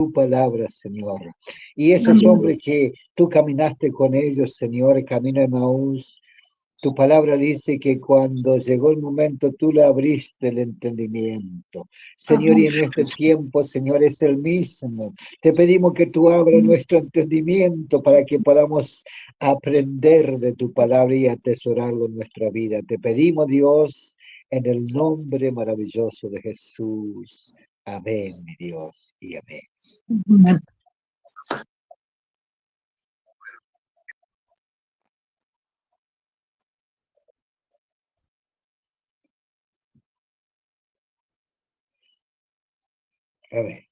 tu palabra, Señor. Y esos hombres que tú caminaste con ellos, Señor, camino de Maús, tu palabra dice que cuando llegó el momento tú le abriste el entendimiento. Señor, y en este tiempo, Señor, es el mismo. Te pedimos que tú abras nuestro entendimiento para que podamos aprender de tu palabra y atesorarlo en nuestra vida. Te pedimos, Dios, en el nombre maravilloso de Jesús. Amén, mi Dios, y amén. Amén.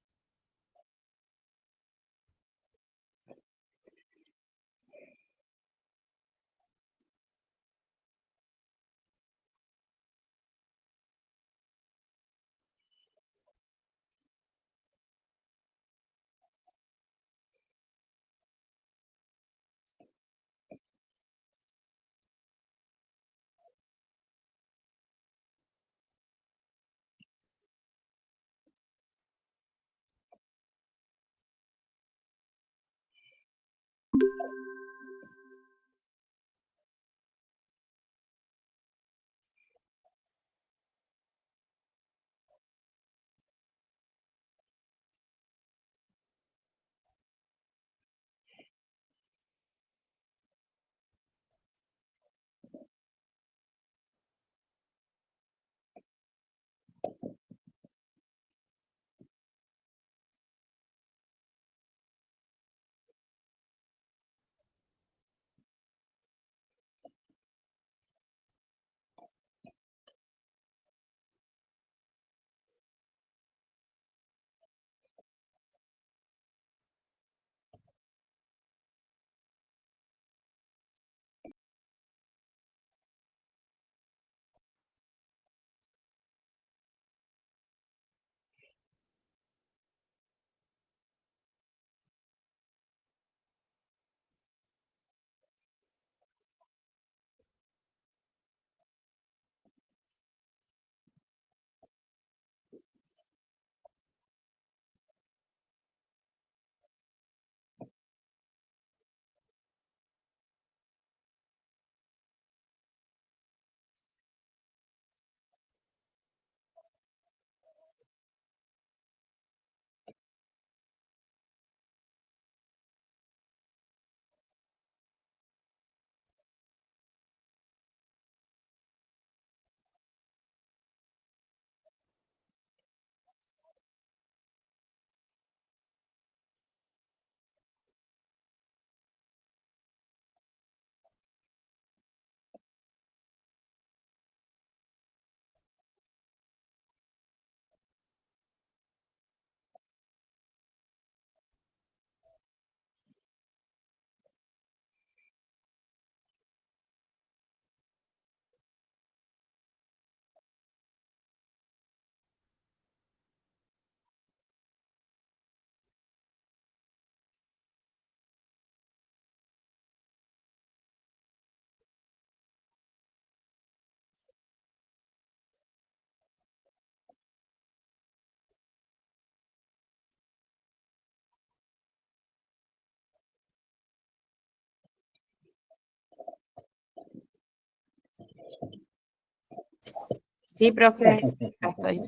Sí, profe, ya estoy.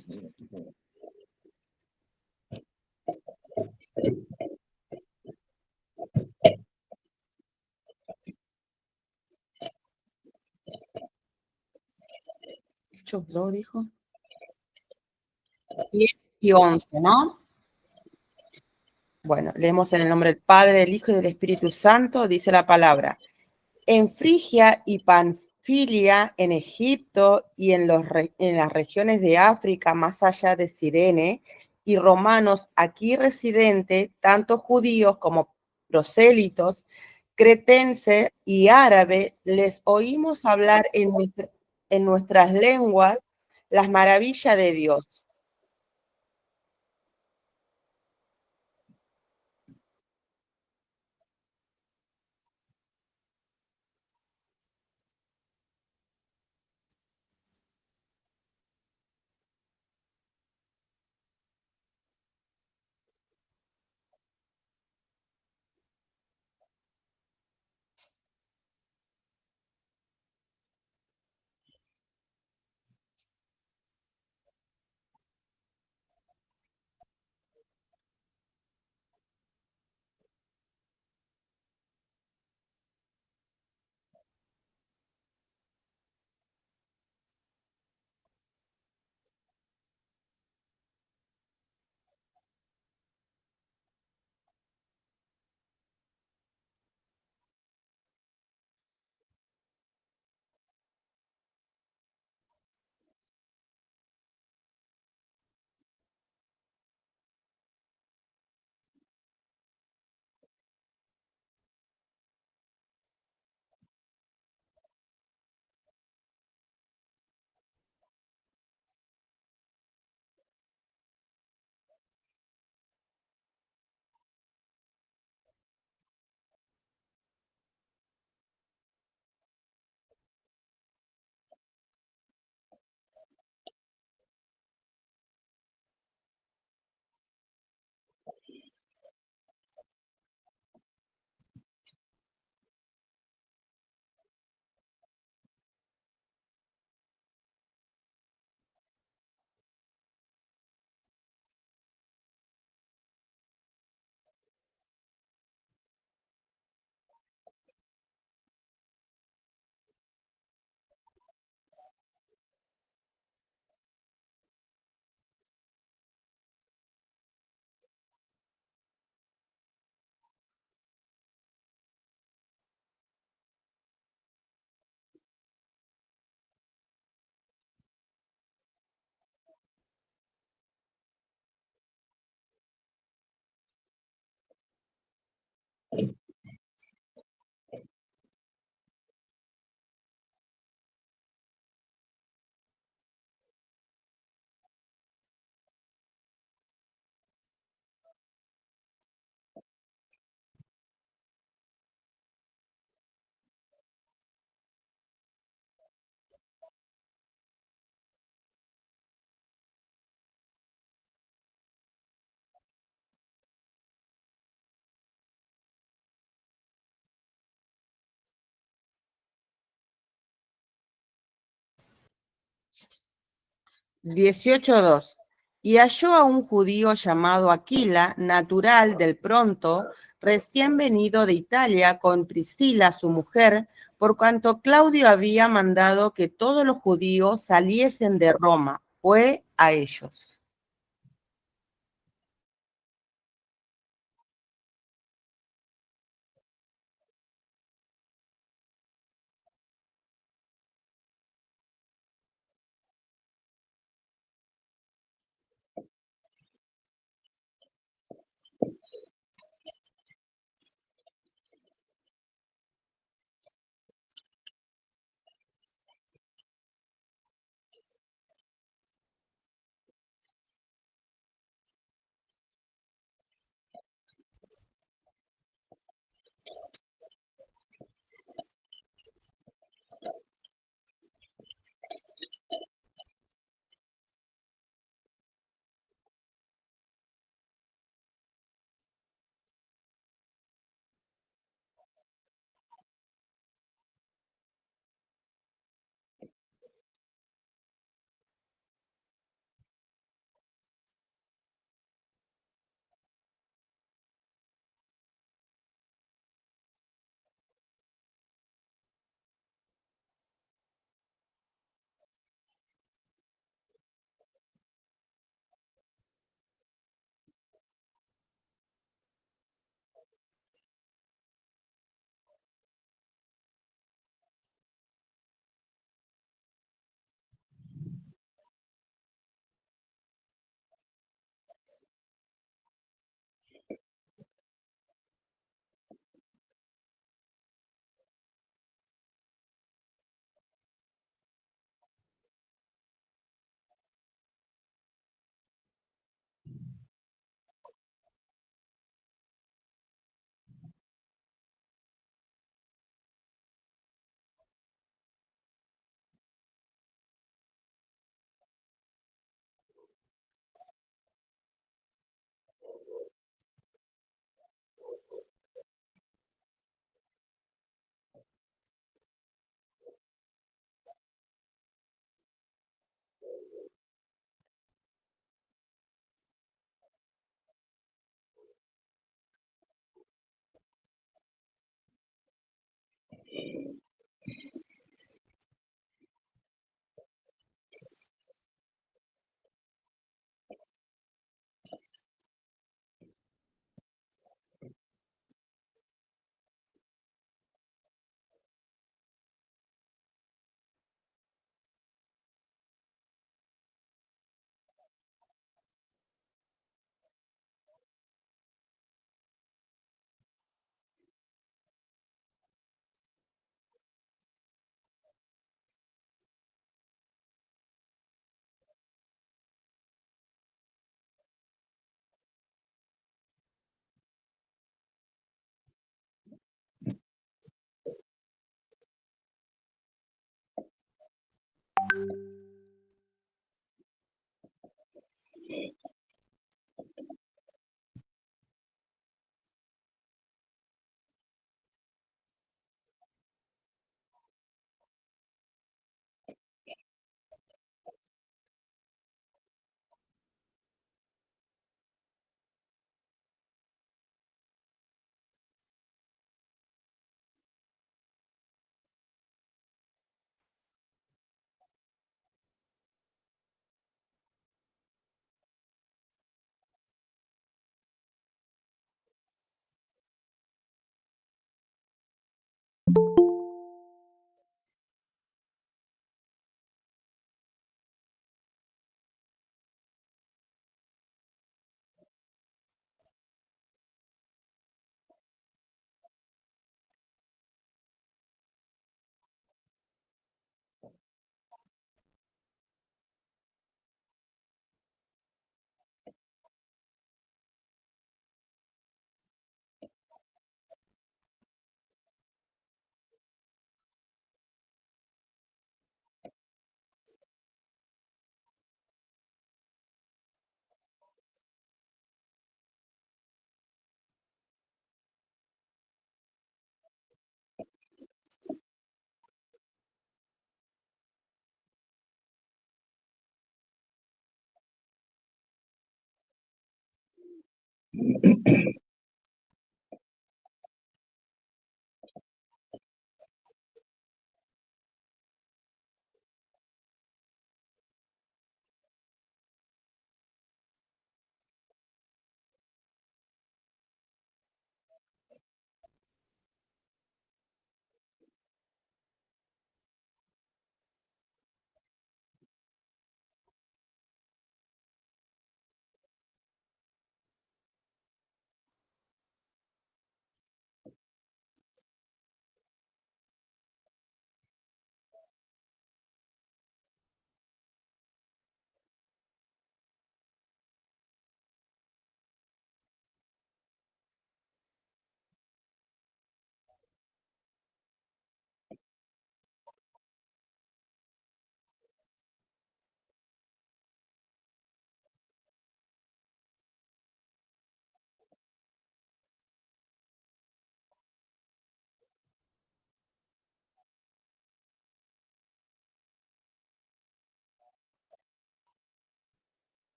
Chufló, dijo. 10 y 11, ¿no? Bueno, leemos en el nombre del Padre, del Hijo y del Espíritu Santo, dice la palabra. En Frigia y Panfilia, en Egipto y en las regiones de África, más allá de Cirene, y romanos aquí residentes, tanto judíos como prosélitos, cretense y árabe, les oímos hablar en nuestras lenguas las maravillas de Dios. 18:2. Y halló a un judío llamado Aquila, natural del Pronto, recién venido de Italia, con Priscila, su mujer, por cuanto Claudio había mandado que todos los judíos saliesen de Roma. Fue a ellos.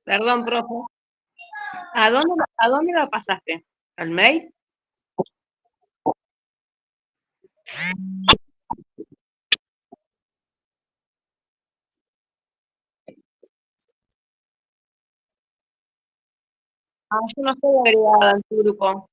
Perdón, profe. ¿A dónde la pasaste? ¿Al mail? Ah, yo no estoy agregada en tu grupo.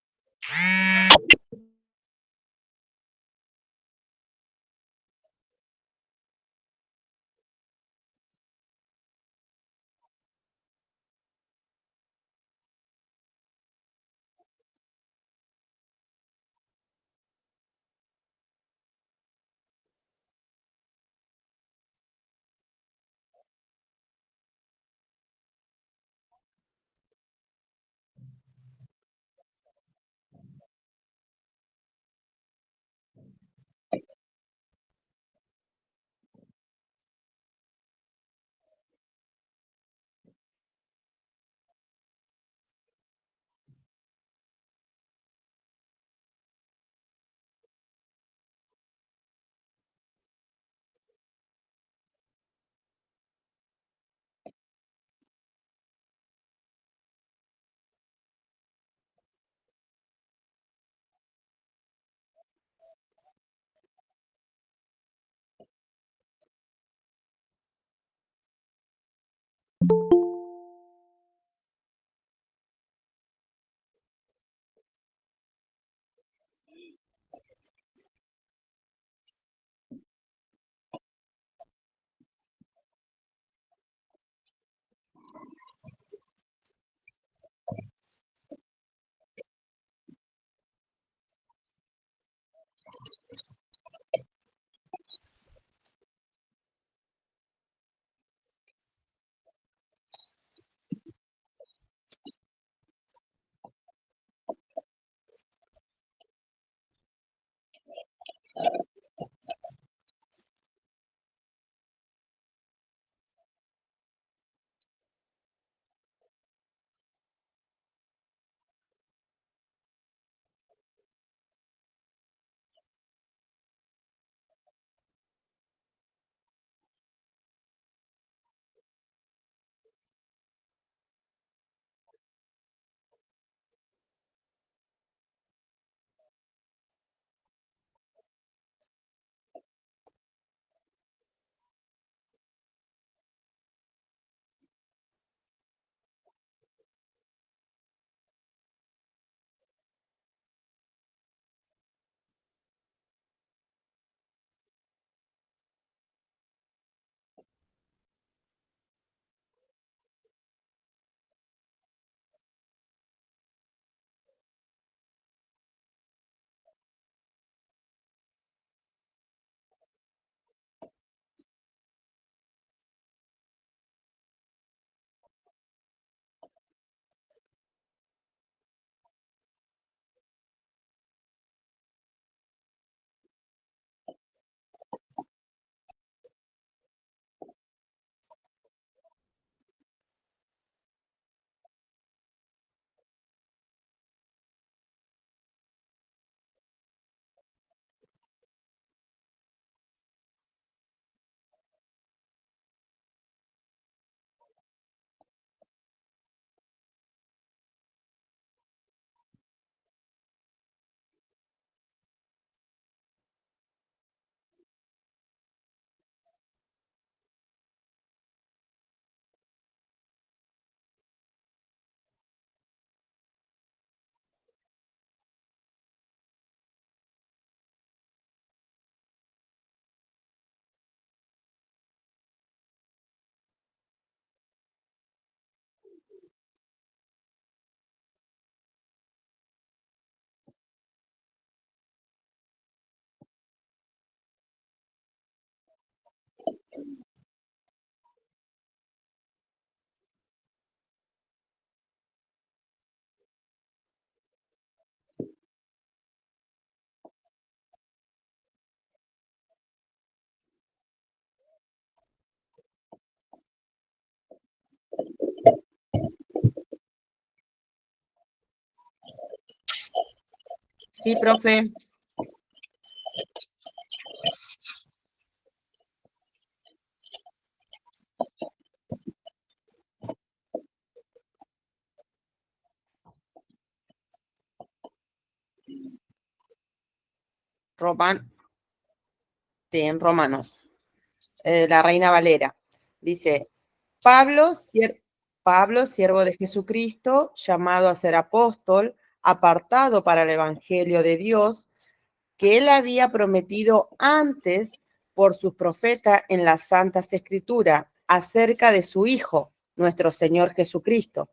Sí, profe. En Romanos. La Reina Valera. Dice, Pablo, siervo de Jesucristo, llamado a ser apóstol, apartado para el Evangelio de Dios, que él había prometido antes por sus profetas en las Santas Escrituras acerca de su Hijo, nuestro Señor Jesucristo,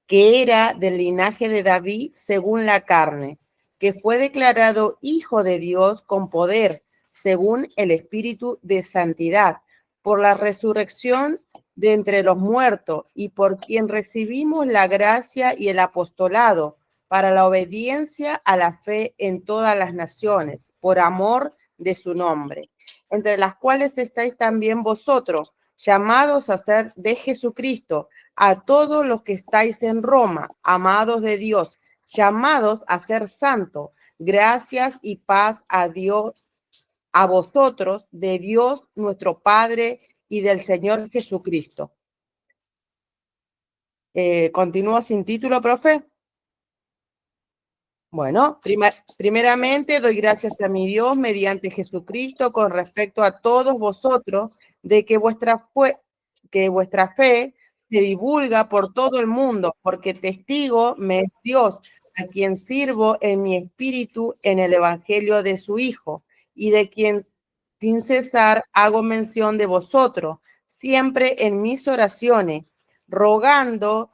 que era del linaje de David según la carne, que fue declarado Hijo de Dios con poder, según el Espíritu de Santidad, por la resurrección de entre los muertos y por quien recibimos la gracia y el apostolado para la obediencia a la fe en todas las naciones, por amor de su nombre, entre las cuales estáis también vosotros, llamados a ser de Jesucristo, a todos los que estáis en Roma, amados de Dios, llamados a ser santos, gracias y paz a Dios, a vosotros, de Dios nuestro Padre y del Señor Jesucristo. ¿Continúo sin título, profe? Bueno, primeramente doy gracias a mi Dios mediante Jesucristo con respecto a todos vosotros de que vuestra fe se divulga por todo el mundo, porque testigo me es Dios, a quien sirvo en mi espíritu en el evangelio de su Hijo, y de quien sin cesar hago mención de vosotros, siempre en mis oraciones, rogando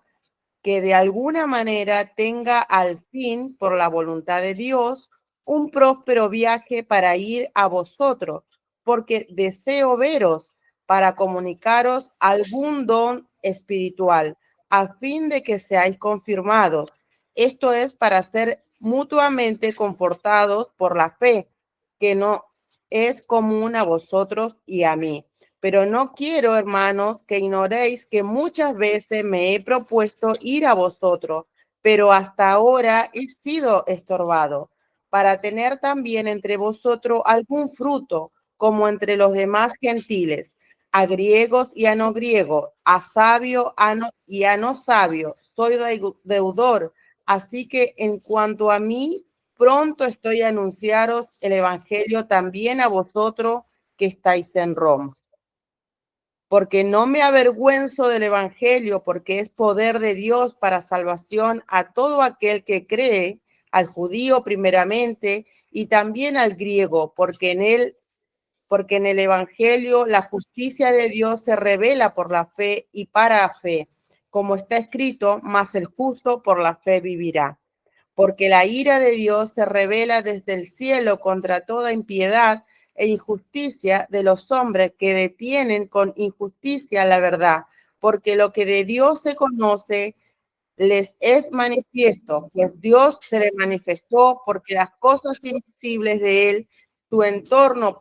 que de alguna manera tenga al fin, por la voluntad de Dios, un próspero viaje para ir a vosotros, porque deseo veros para comunicaros algún don espiritual, a fin de que seáis confirmados. Esto es para ser mutuamente confortados por la fe, que no es común a vosotros y a mí. Pero no quiero, hermanos, que ignoréis que muchas veces me he propuesto ir a vosotros, pero hasta ahora he sido estorbado, para tener también entre vosotros algún fruto, como entre los demás gentiles, a griegos y a no griegos, a sabio y a no sabio. Soy deudor, así que en cuanto a mí, pronto estoy a anunciaros el evangelio también a vosotros que estáis en Roma. Porque no me avergüenzo del evangelio, porque es poder de Dios para salvación a todo aquel que cree, al judío primeramente y también al griego, porque en el evangelio la justicia de Dios se revela por la fe y para fe, como está escrito, mas el justo por la fe vivirá. Porque la ira de Dios se revela desde el cielo contra toda impiedad e injusticia de los hombres que detienen con injusticia la verdad, porque lo que de Dios se conoce les es manifiesto, pues Dios se le manifestó porque las cosas invisibles de él, su entorno,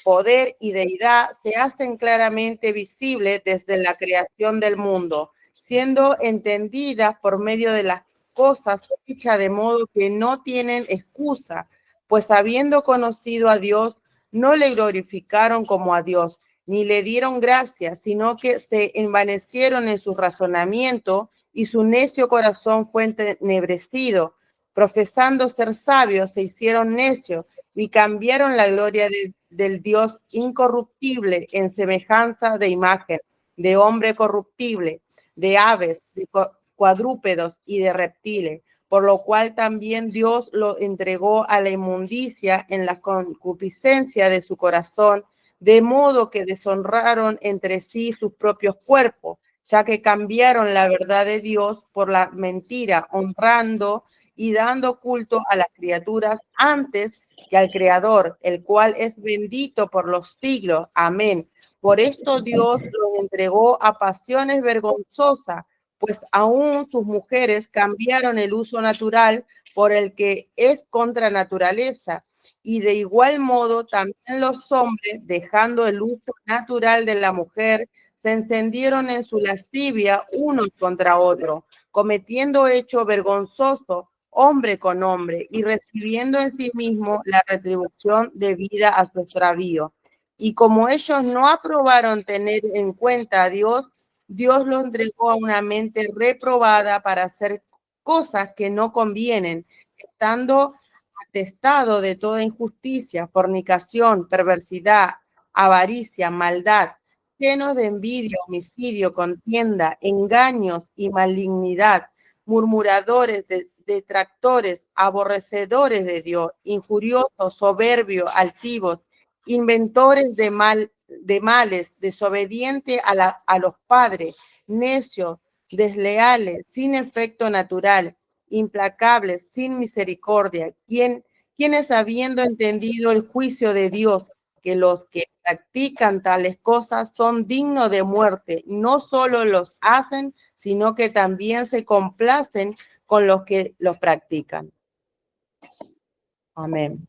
poder y deidad se hacen claramente visibles desde la creación del mundo, siendo entendidas por medio de las cosas hechas de modo que no tienen excusa, pues habiendo conocido a Dios, no le glorificaron como a Dios, ni le dieron gracias, sino que se envanecieron en su razonamiento y su necio corazón fue entenebrecido. Profesando ser sabios, se hicieron necios y cambiaron la gloria del Dios incorruptible en semejanza de imagen, de hombre corruptible, de aves, de cuadrúpedos y de reptiles, por lo cual también Dios lo entregó a la inmundicia en la concupiscencia de su corazón, de modo que deshonraron entre sí sus propios cuerpos, ya que cambiaron la verdad de Dios por la mentira, honrando y dando culto a las criaturas antes que al Creador, el cual es bendito por los siglos. Amén. Por esto Dios los entregó a pasiones vergonzosas, pues aún sus mujeres cambiaron el uso natural por el que es contra naturaleza. Y de igual modo también los hombres, dejando el uso natural de la mujer, se encendieron en su lascivia unos contra otros, cometiendo hecho vergonzoso, hombre con hombre, y recibiendo en sí mismo la retribución debida a su extravío. Y como ellos no aprobaron tener en cuenta a Dios, Dios lo entregó a una mente reprobada para hacer cosas que no convienen, estando atestado de toda injusticia, fornicación, perversidad, avaricia, maldad, llenos de envidia, homicidio, contienda, engaños y malignidad, murmuradores, detractores, aborrecedores de Dios, injuriosos, soberbios, altivos, inventores de males, desobedientes a los padres, necios, desleales, sin efecto natural, implacables, sin misericordia, quienes habiendo entendido el juicio de Dios, que los que practican tales cosas son dignos de muerte, no solo los hacen, sino que también se complacen con los que los practican. Amén.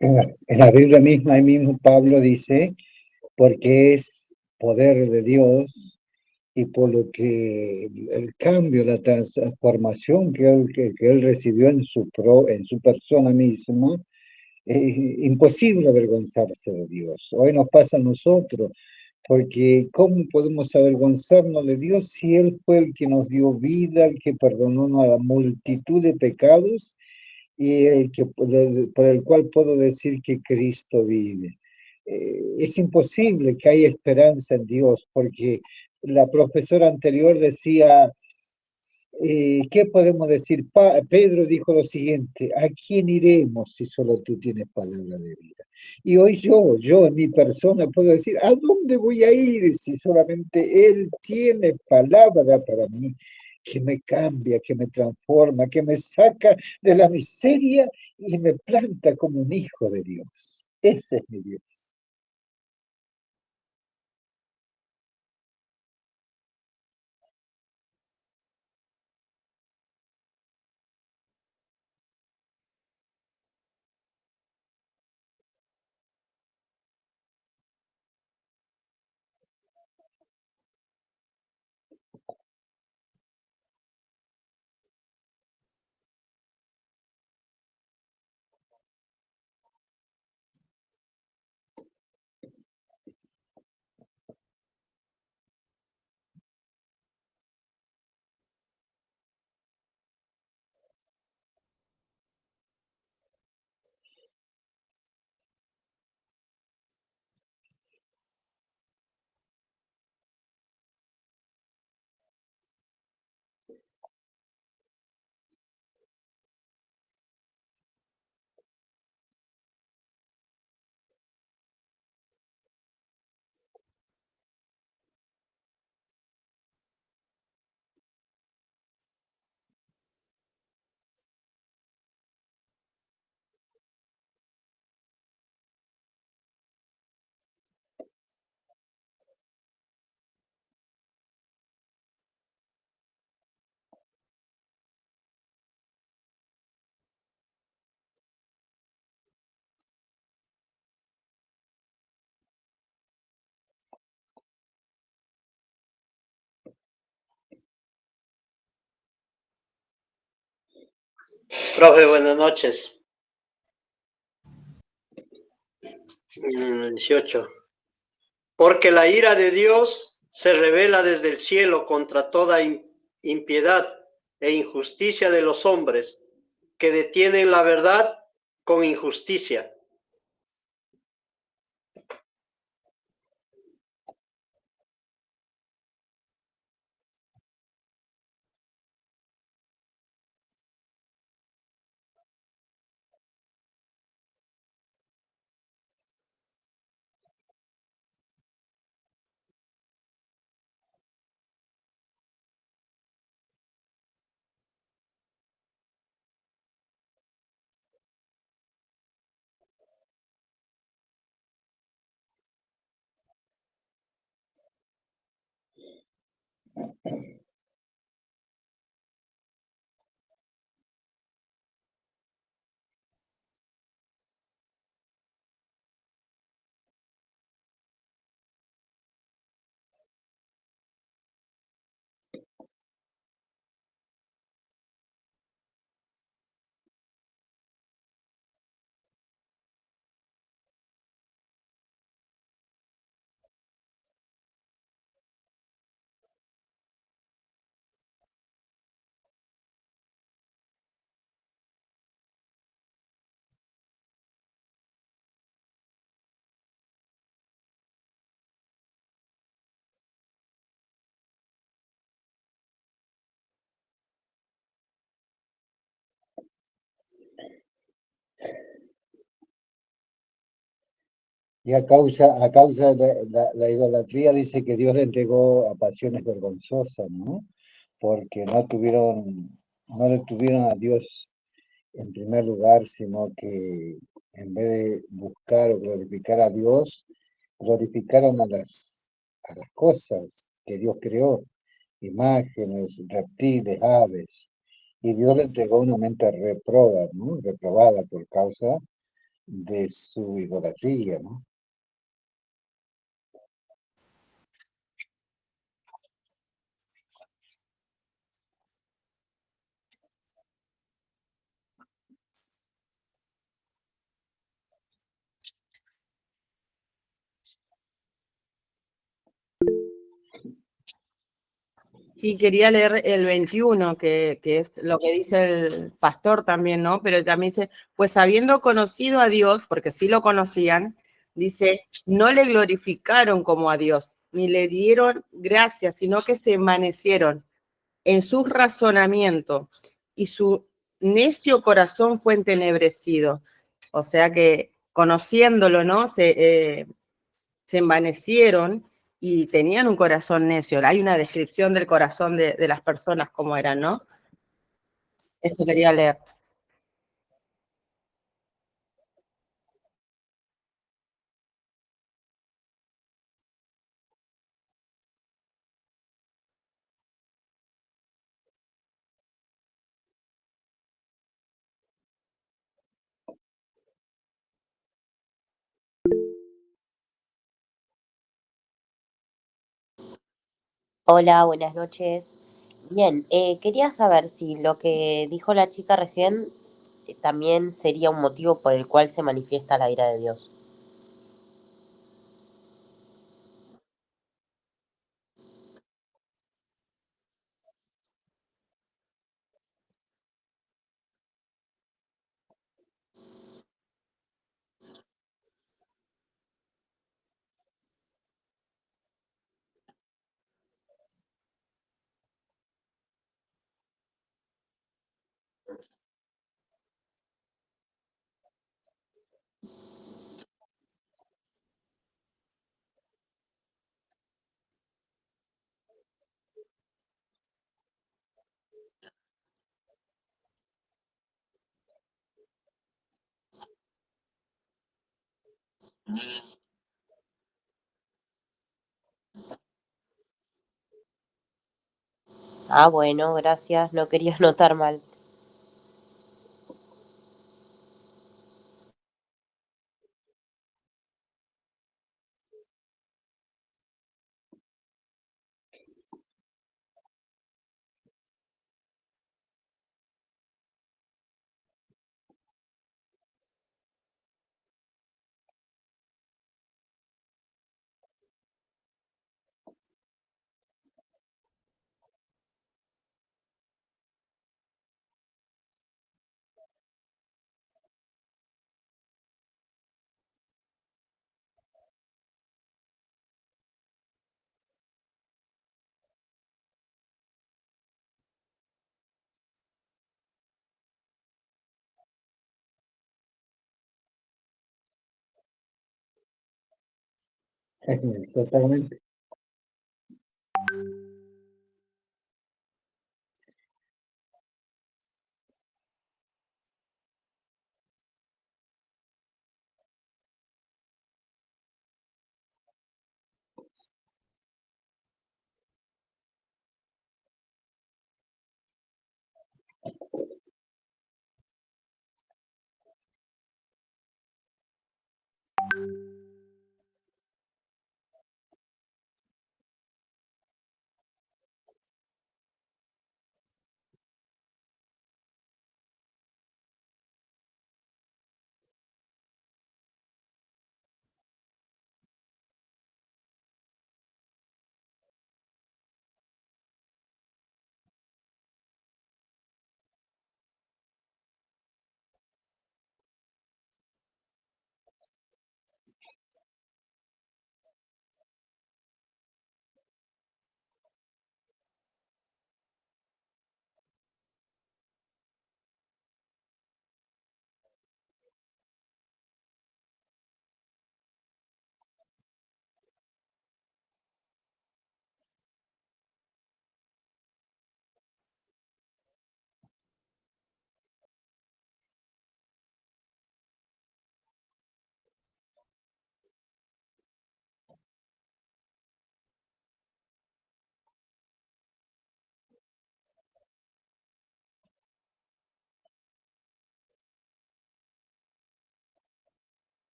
En la Biblia misma, ahí mismo Pablo dice, porque es poder de Dios y por lo que el cambio, la transformación que él recibió en su persona misma, es imposible avergonzarse de Dios. Hoy nos pasa a nosotros, porque ¿cómo podemos avergonzarnos de Dios si Él fue el que nos dio vida, el que perdonó una multitud de pecados y el que por el cual puedo decir que Cristo vive? Es imposible que haya esperanza en Dios, porque la profesora anterior decía, ¿qué podemos decir? Pedro dijo lo siguiente: ¿a quién iremos si solo tú tienes palabra de vida? Y hoy yo en mi persona puedo decir, ¿a dónde voy a ir si solamente Él tiene palabra para mí, que me cambia, que me transforma, que me saca de la miseria y me planta como un hijo de Dios? Ese es mi Dios. Profe, buenas noches. 18. Porque la ira de Dios se revela desde el cielo contra toda impiedad e injusticia de los hombres, que detienen la verdad con injusticia. Y a causa de la idolatría dice que Dios le entregó a pasiones vergonzosas, ¿no? Porque no le tuvieron a Dios en primer lugar, sino que en vez de buscar o glorificar a Dios, glorificaron a las cosas que Dios creó, imágenes, reptiles, aves, y Dios le entregó una mente reproba, ¿no? Reprobada por causa de su idolatría, ¿no? Y quería leer el 21, que es lo que dice el pastor también, ¿no? Pero también dice, pues habiendo conocido a Dios, porque sí lo conocían, dice, no le glorificaron como a Dios, ni le dieron gracias, sino que se envanecieron en su razonamiento y su necio corazón fue entenebrecido. O sea que conociéndolo, ¿no? Se envanecieron y tenían un corazón necio. Hay una descripción del corazón de las personas como eran, ¿no? Eso quería leer. Hola, buenas noches. Bien, quería saber si lo que dijo la chica recién también sería un motivo por el cual se manifiesta la ira de Dios. Ah, bueno, gracias, no quería notar mal. Totalmente.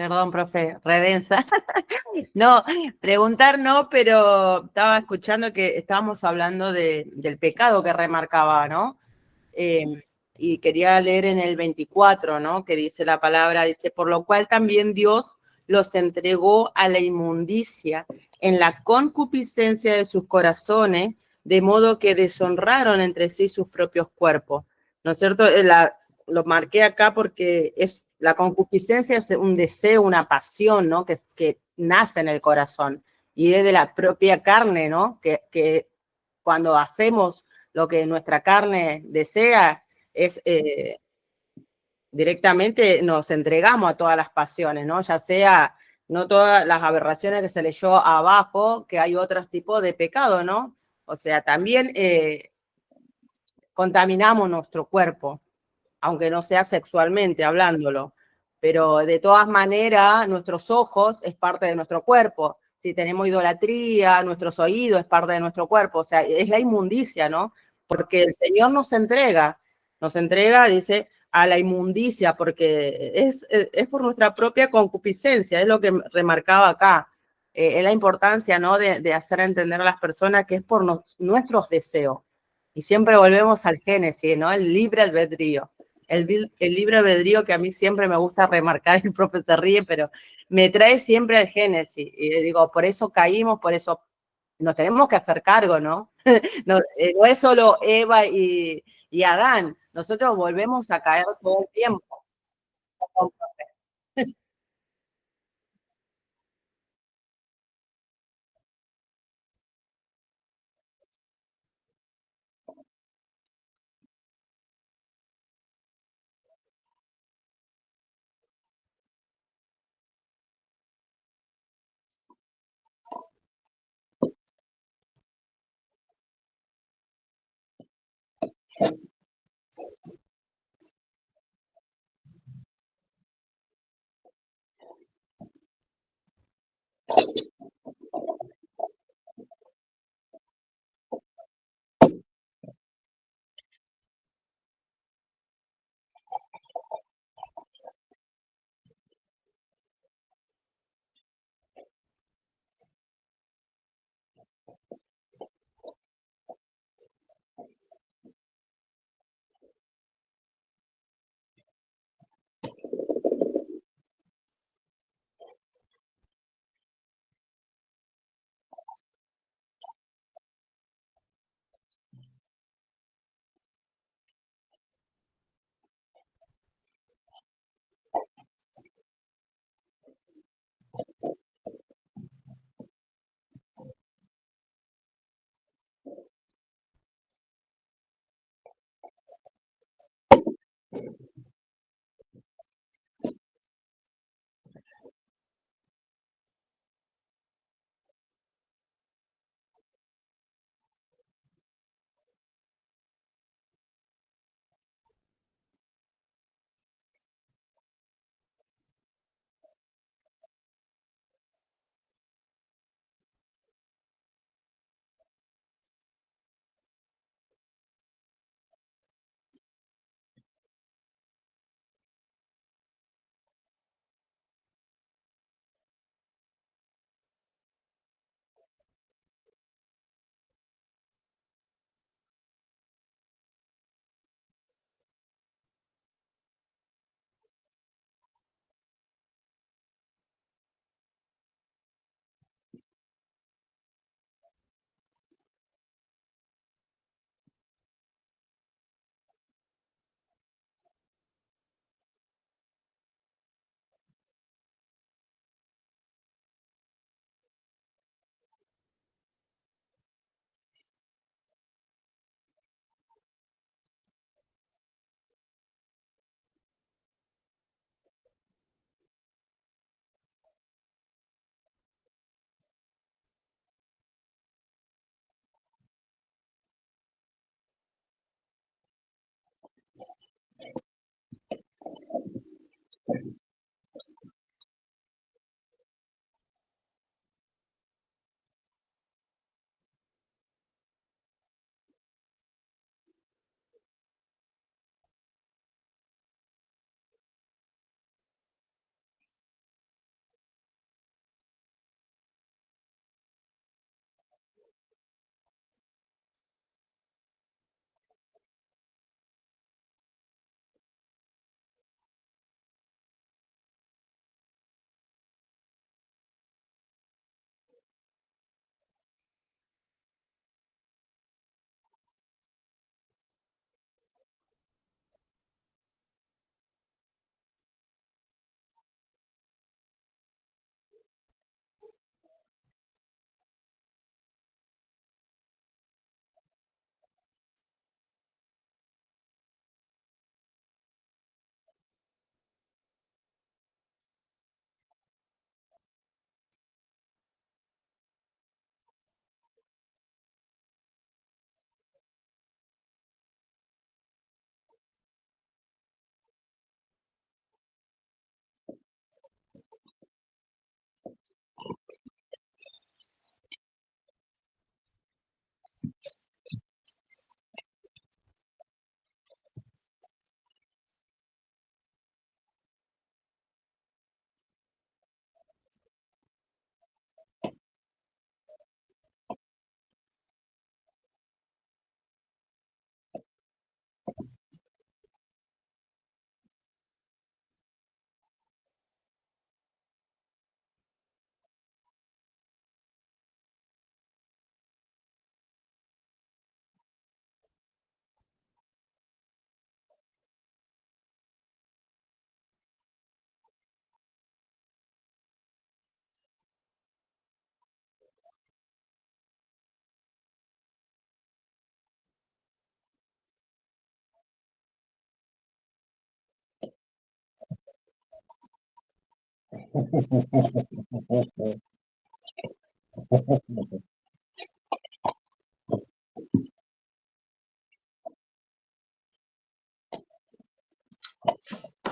Perdón, profe, redensa. No, preguntar no, pero estaba escuchando que estábamos hablando del pecado que remarcaba, ¿no? Y quería leer en el 24, ¿no? Que dice la palabra, dice, por lo cual también Dios los entregó a la inmundicia en la concupiscencia de sus corazones, de modo que deshonraron entre sí sus propios cuerpos. ¿No es cierto? Lo marqué acá porque la concupiscencia es un deseo, una pasión, ¿no? Que nace en el corazón y es de la propia carne, ¿no? Que cuando hacemos lo que nuestra carne desea, es directamente nos entregamos a todas las pasiones, ¿no? Ya sea, no todas las aberraciones que se leyó abajo, que hay otros tipos de pecado, ¿no? O sea, también contaminamos nuestro cuerpo, aunque no sea sexualmente hablándolo, pero de todas maneras nuestros ojos es parte de nuestro cuerpo. Si tenemos idolatría, nuestros oídos es parte de nuestro cuerpo, o sea, es la inmundicia, ¿no? Porque el Señor nos entrega, dice, a la inmundicia, porque es por nuestra propia concupiscencia, es lo que remarcaba acá. Es la importancia, ¿no? De hacer entender a las personas que es por nuestros deseos. Y siempre volvemos al Génesis, ¿no? El libre albedrío. El libre albedrío que a mí siempre me gusta remarcar, el propio se ríe, pero me trae siempre al Génesis. Y digo, por eso caímos, por eso nos tenemos que hacer cargo, ¿no? No es solo Eva y Adán, nosotros volvemos a caer todo el tiempo.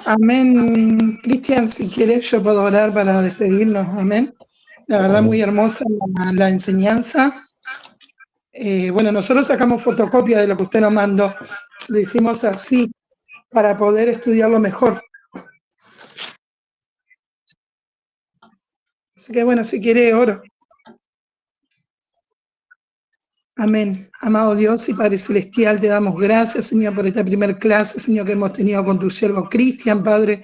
Amén. Cristian, si quieres, yo puedo orar para despedirnos. Amén. La verdad, muy hermosa la enseñanza. Bueno, nosotros sacamos fotocopia de lo que usted nos mandó. Lo hicimos así para poder estudiarlo mejor. Así que bueno, si quiere, oro. Amén. Amado Dios y Padre Celestial, te damos gracias, Señor, por esta primer clase, Señor, que hemos tenido con tu siervo Cristian, Padre.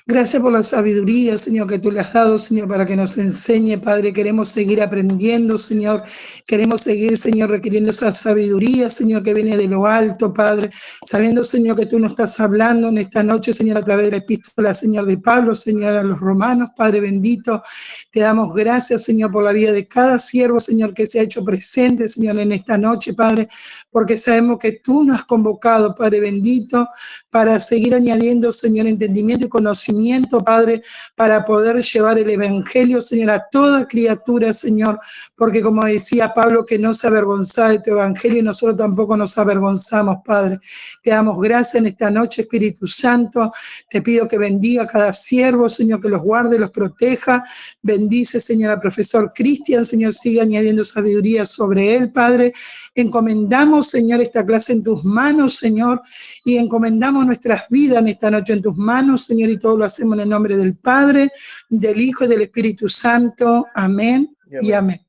Gracias por la sabiduría, Señor, que tú le has dado, Señor, para que nos enseñe, Padre. Queremos seguir aprendiendo, Señor. Queremos seguir, Señor, requiriendo esa sabiduría, Señor, que viene de lo alto, Padre. Sabiendo, Señor, que tú nos estás hablando en esta noche, Señor, a través de la epístola, Señor, de Pablo, Señor, a los romanos, Padre bendito. Te damos gracias, Señor, por la vida de cada siervo, Señor, que se ha hecho presente, Señor, en esta noche, Padre, porque sabemos que tú nos has convocado, Padre bendito, para seguir añadiendo, Señor, entendimiento y conocimiento, Padre, para poder llevar el Evangelio, Señor, a toda criatura, Señor, porque como decía Pablo, que no se avergonzaba de tu Evangelio y nosotros tampoco nos avergonzamos, Padre. Te damos gracias en esta noche, Espíritu Santo. Te pido que bendiga a cada siervo, Señor, que los guarde, los proteja. Bendice, Señor, al profesor Cristian, Señor, sigue añadiendo sabiduría sobre él, Padre. Encomendamos, Señor, esta clase en tus manos, Señor, y encomendamos nuestras vidas en esta noche en tus manos, Señor, y todo lo hacemos en el nombre del Padre, del Hijo y del Espíritu Santo. Amén y amén.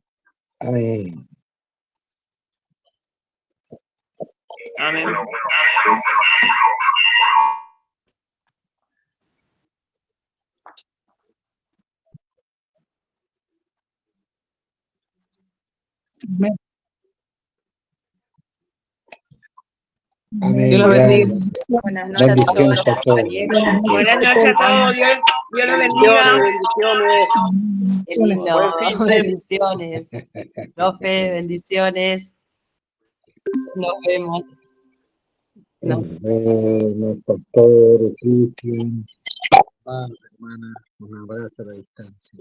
Amén. Amén. Amén. Amén. Dios los bendiga. Gracias. Buenas noches a todos Bendiciones los a todos. compañeros. Buenas noches a todos. Dios los bendiga. Bendiciones. Qué lindo. Buen fin de. Bendiciones. Profe, bendiciones. Nos vemos. Pastor, Cristian, hermanos, hermanas, un abrazo a la distancia.